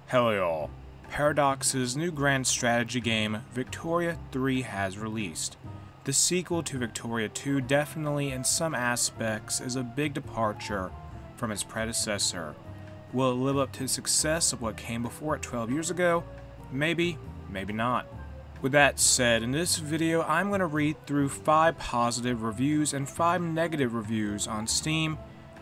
Hello y'all. Paradox's new grand strategy game, Victoria 3 has released. The sequel to Victoria 2 definitely in some aspects is a big departure from its predecessor. Will it live up to the success of what came before it 12 years ago? Maybe, maybe not. With that said, in this video I'm going to read through 5 positive reviews and 5 negative reviews on Steam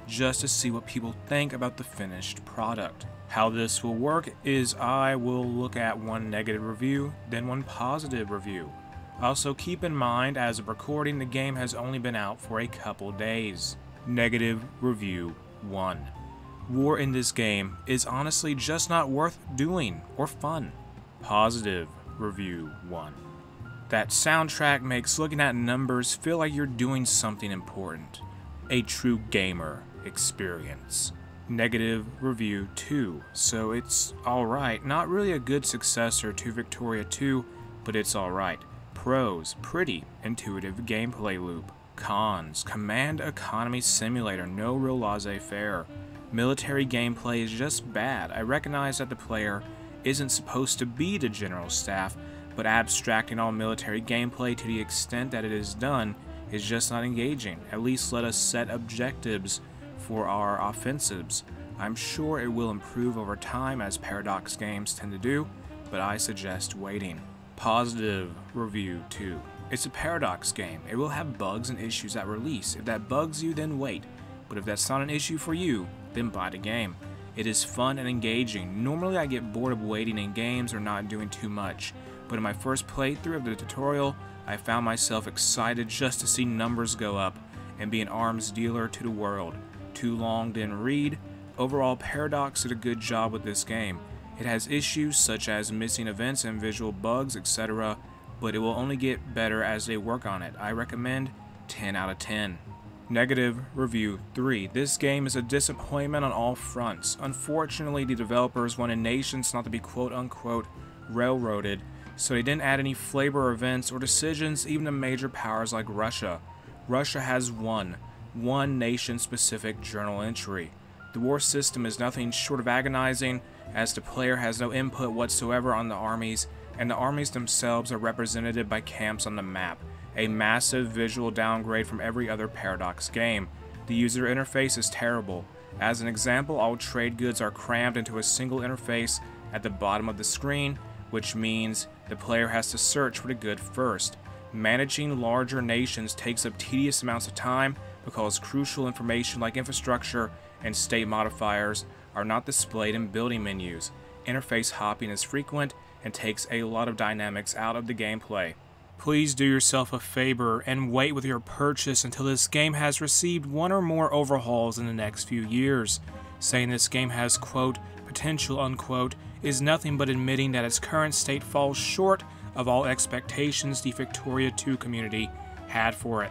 just to see what people think about the finished product. How this will work is I will look at one negative review, then one positive review. Also keep in mind, as of recording, the game has only been out for a couple days. Negative review 1. War in this game is honestly just not worth doing or fun. Positive review 1. That soundtrack makes looking at numbers feel like you're doing something important. A true gamer experience. Negative review 2. So it's alright, not really a good successor to Victoria 2, but it's alright. Pros, pretty intuitive gameplay loop. Cons, command economy simulator, no real laissez-faire. Military gameplay is just bad. I recognize that the player isn't supposed to be the general staff, but abstracting all military gameplay to the extent that it is done is just not engaging. At least let us set objectives for our offensives. I'm sure it will improve over time, as Paradox games tend to do, but I suggest waiting. Positive review 2. It's a Paradox game. It will have bugs and issues at release. If that bugs you, then wait. But if that's not an issue for you, then buy the game. It is fun and engaging. Normally I get bored of waiting in games or not doing too much, but in my first playthrough of the tutorial, I found myself excited just to see numbers go up and be an arms dealer to the world. Too long, didn't read. Overall, Paradox did a good job with this game. It has issues such as missing events and visual bugs, etc., but it will only get better as they work on it. I recommend 10 out of 10. Negative review 3. This game is a disappointment on all fronts. Unfortunately, the developers wanted nations not to be quote-unquote railroaded, so they didn't add any flavor events or decisions even to major powers like Russia. Russia has one nation-specific journal entry. The war system is nothing short of agonizing, as the player has no input whatsoever on the armies, and the armies themselves are represented by camps on the map. A massive visual downgrade from every other Paradox game. The user interface is terrible. As an example, all trade goods are crammed into a single interface at the bottom of the screen, which means the player has to search for the good first. Managing larger nations takes up tedious amounts of time because crucial information like infrastructure and state modifiers are not displayed in building menus. Interface hopping is frequent and takes a lot of dynamics out of the gameplay. Please do yourself a favor and wait with your purchase until this game has received one or more overhauls in the next few years. Saying this game has, quote, potential, unquote, is nothing but admitting that its current state falls short of all expectations the Victoria 2 community had for it.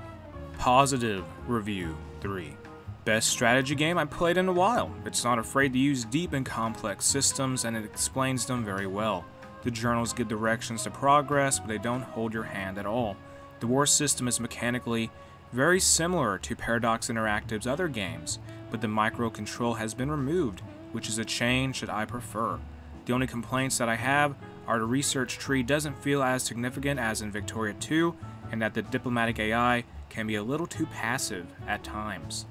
Positive review 3. Best strategy game I played in a while. It's not afraid to use deep and complex systems, and it explains them very well. The journals give directions to progress, but they don't hold your hand at all. The war system is mechanically very similar to Paradox Interactive's other games, but the microcontrol has been removed, which is a change that I prefer. The only complaints that I have are the research tree doesn't feel as significant as in Victoria 2, and that the diplomatic AI can be a little too passive at times.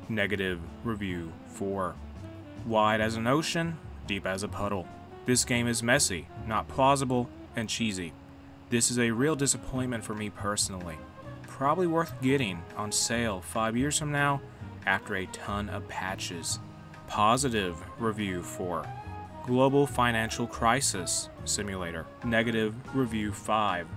Negative review 4. Wide as an ocean, deep as a puddle. This game is messy, not plausible, and cheesy. This is a real disappointment for me personally. Probably worth getting on sale 5 years from now after a ton of patches. Positive review 4. Global Financial Crisis Simulator. Negative review 5.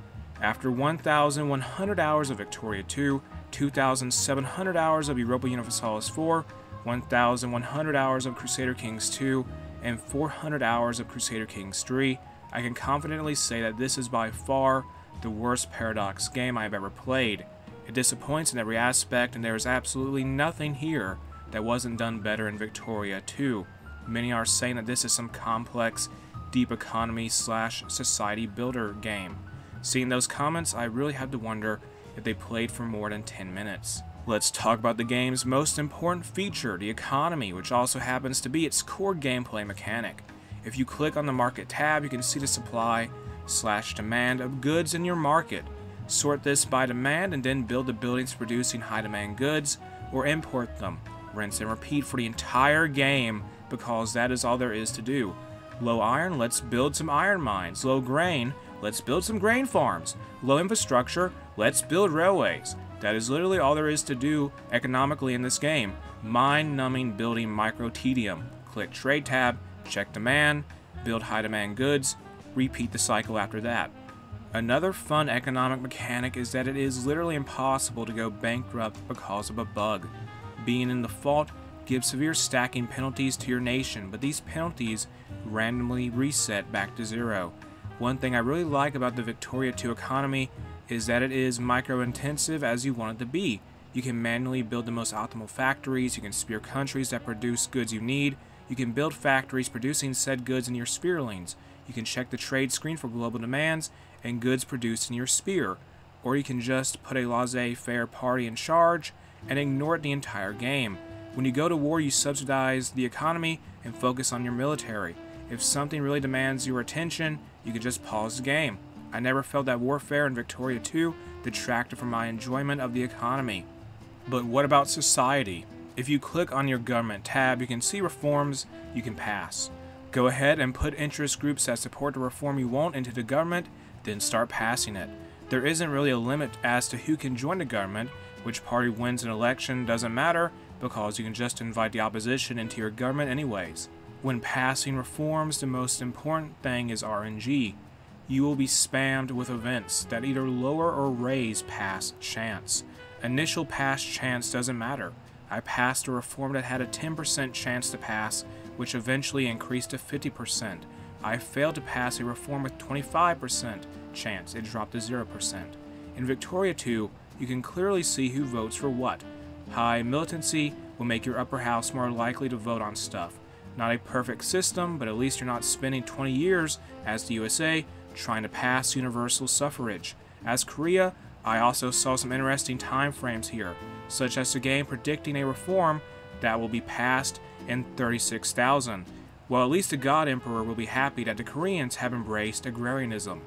After 1,100 hours of Victoria 2, 2,700 hours of Europa Universalis 4, 1,100 hours of Crusader Kings 2, and 400 hours of Crusader Kings 3, I can confidently say that this is by far the worst Paradox game I've ever played. It disappoints in every aspect, and there is absolutely nothing here that wasn't done better in Victoria 2. Many are saying that this is some complex, deep economy / society builder game. Seeing those comments, I really had to wonder if they played for more than 10 minutes. Let's talk about the game's most important feature, the economy, which also happens to be its core gameplay mechanic. If you click on the market tab, you can see the supply/demand of goods in your market. Sort this by demand and then build the buildings producing high demand goods or import them. Rinse and repeat for the entire game because that is all there is to do. Low iron, let's build some iron mines. Low grain, let's build some grain farms. Low infrastructure, let's build railways. That is literally all there is to do economically in this game. Mind-numbing building micro-tedium. Click Trade tab, check demand, build high-demand goods, repeat the cycle after that. Another fun economic mechanic is that it is literally impossible to go bankrupt because of a bug. Being in default gives severe stacking penalties to your nation, but these penalties randomly reset back to 0. One thing I really like about the Victoria 2 economy is that it is micro-intensive as you want it to be. You can manually build the most optimal factories, you can spear countries that produce goods you need, you can build factories producing said goods in your spearlings, you can check the trade screen for global demands and goods produced in your spear, or you can just put a laissez-faire party in charge and ignore it the entire game. When you go to war, you subsidize the economy and focus on your military. If something really demands your attention, you can just pause the game. I never felt that warfare in Victoria 2 detracted from my enjoyment of the economy. But what about society? If you click on your government tab, you can see reforms you can pass. Go ahead and put interest groups that support the reform you want into the government, then start passing it. There isn't really a limit as to who can join the government. Which party wins an election doesn't matter because you can just invite the opposition into your government anyways. When passing reforms, the most important thing is RNG. You will be spammed with events that either lower or raise pass chance. Initial pass chance doesn't matter. I passed a reform that had a 10% chance to pass, which eventually increased to 50%. I failed to pass a reform with 25% chance. It dropped to 0%. In Victoria 2, you can clearly see who votes for what. High militancy will make your upper house more likely to vote on stuff. Not a perfect system, but at least you're not spending 20 years, as the USA, trying to pass universal suffrage. As Korea, I also saw some interesting time frames here, such as the game predicting a reform that will be passed in 36,000. Well, at least the God Emperor will be happy that the Koreans have embraced agrarianism.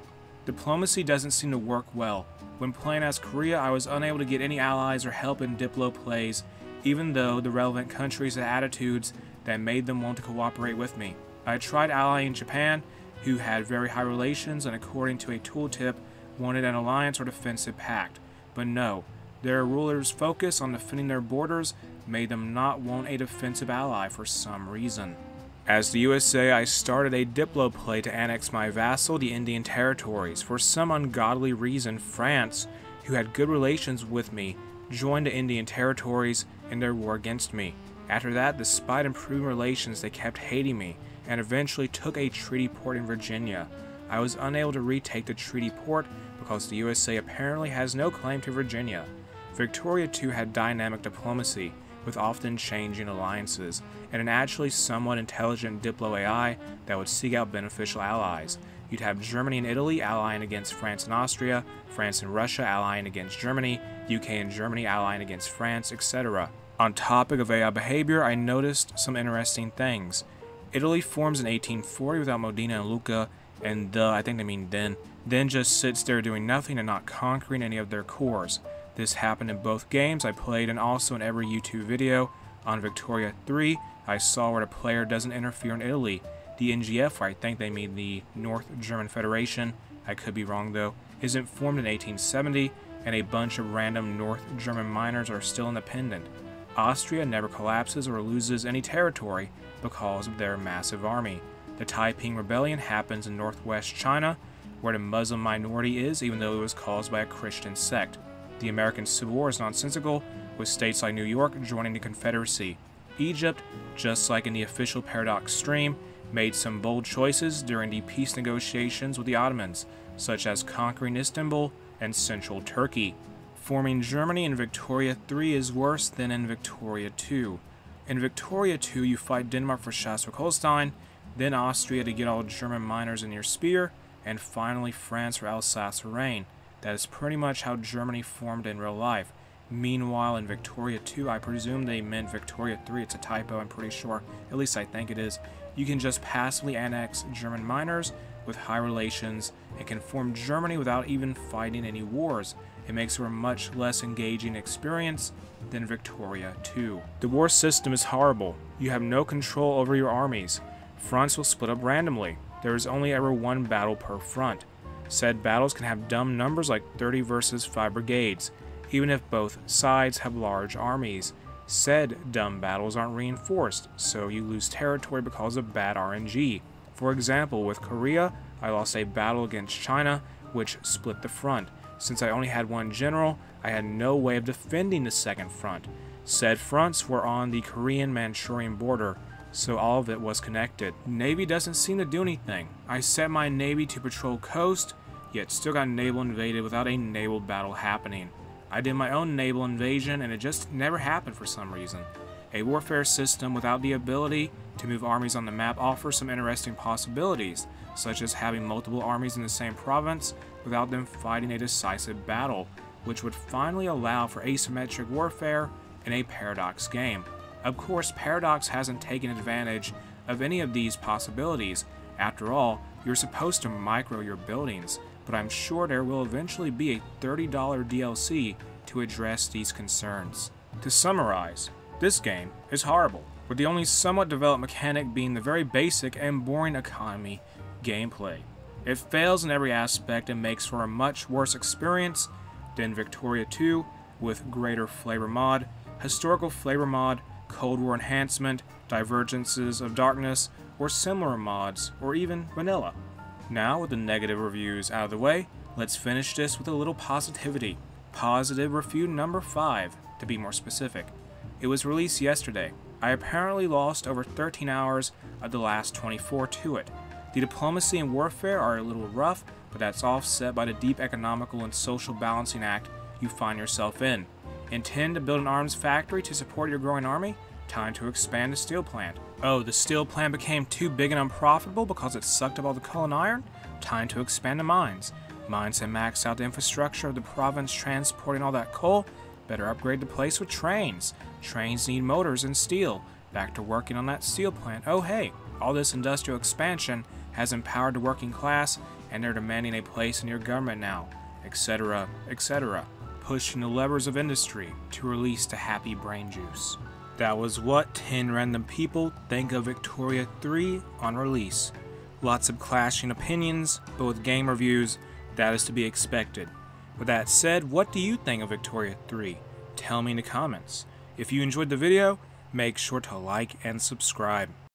Diplomacy doesn't seem to work well. When playing as Korea, I was unable to get any allies or help in Diplo plays, even though the relevant countries had attitudes that made them want to cooperate with me. I tried allying Japan, who had very high relations and according to a tooltip wanted an alliance or defensive pact, but no, their rulers' focus on defending their borders made them not want a defensive ally for some reason. As the USA, I started a Diplo play to annex my vassal, the Indian territories. For some ungodly reason, France, who had good relations with me, joined the Indian territories in their war against me. After that, despite improving relations, they kept hating me, and eventually took a treaty port in Virginia. I was unable to retake the treaty port because the USA apparently has no claim to Virginia. Victoria 2 had dynamic diplomacy, with often changing alliances, and an actually somewhat intelligent Diplo AI that would seek out beneficial allies. You'd have Germany and Italy allying against France and Austria, France and Russia allying against Germany, UK and Germany allying against France, etc. On topic of AI behavior, I noticed some interesting things. Italy forms in 1840 without Modena and Lucca, and I think they mean then just sits there doing nothing and not conquering any of their cores. This happened in both games I played and also in every YouTube video. On Victoria 3, I saw where the player doesn't interfere in Italy. The NGF, or I think they mean the North German Federation, I could be wrong though, isn't formed in 1870, and a bunch of random North German miners are still independent. Austria never collapses or loses any territory because of their massive army. The Taiping Rebellion happens in northwest China, where the Muslim minority is, even though it was caused by a Christian sect. The American Civil War is nonsensical, with states like New York joining the Confederacy. Egypt, just like in the official Paradox stream, made some bold choices during the peace negotiations with the Ottomans, such as conquering Istanbul and central Turkey. Forming Germany in Victoria 3 is worse than in Victoria 2. In Victoria 2, you fight Denmark for Schleswig-Holstein, then Austria to get all German miners in your spear, and finally France for Alsace-Lorraine. That is pretty much how Germany formed in real life. Meanwhile, in Victoria 2, I presume they meant Victoria 3. It's a typo, I'm pretty sure. At least I think it is. you can just passively annex German miners with high relations and can form Germany without even fighting any wars. It makes for a much less engaging experience than Victoria 2. The war system is horrible. You have no control over your armies. Fronts will split up randomly. There is only ever one battle per front. Said battles can have dumb numbers like 30 versus 5 brigades, even if both sides have large armies. Said dumb battles aren't reinforced, so you lose territory because of bad RNG. For example, with Korea, I lost a battle against China, which split the front. Since I only had one general, I had no way of defending the second front. Said fronts were on the Korean-Manchurian border, so all of it was connected. Navy doesn't seem to do anything. I set my Navy to patrol coast, yet still got naval invaded without a naval battle happening. I did my own naval invasion and it just never happened for some reason. A warfare system without the ability to move armies on the map offers some interesting possibilities, such as having multiple armies in the same province without them fighting a decisive battle, which would finally allow for asymmetric warfare in a Paradox game. Of course, Paradox hasn't taken advantage of any of these possibilities. After all, you're supposed to micro your buildings, but I'm sure there will eventually be a $30 DLC to address these concerns. To summarize, this game is horrible, with the only somewhat developed mechanic being the very basic and boring economy gameplay. It fails in every aspect and makes for a much worse experience than Victoria 2 with greater flavor mod, historical flavor mod, Cold War enhancement, divergences of darkness, or similar mods, or even vanilla. Now, with the negative reviews out of the way, let's finish this with a little positivity. Positive review number 5, to be more specific. It was released yesterday. I apparently lost over 13 hours of the last 24 to it. The diplomacy and warfare are a little rough, but that's offset by the deep economical and social balancing act you find yourself in. Intend to build an arms factory to support your growing army? Time to expand the steel plant. Oh, the steel plant became too big and unprofitable because it sucked up all the coal and iron? Time to expand the mines. Mines have maxed out the infrastructure of the province transporting all that coal. Better upgrade the place with trains. Trains need motors and steel. Back to working on that steel plant. Oh hey, all this industrial expansion has empowered the working class and they're demanding a place in your government now, etc., etc. Pushing the levers of industry to release the happy brain juice. That was what 10 random people think of Victoria 3 on release. Lots of clashing opinions, but with game reviews, that is to be expected. With that said, what do you think of Victoria 3? Tell me in the comments. If you enjoyed the video, make sure to like and subscribe.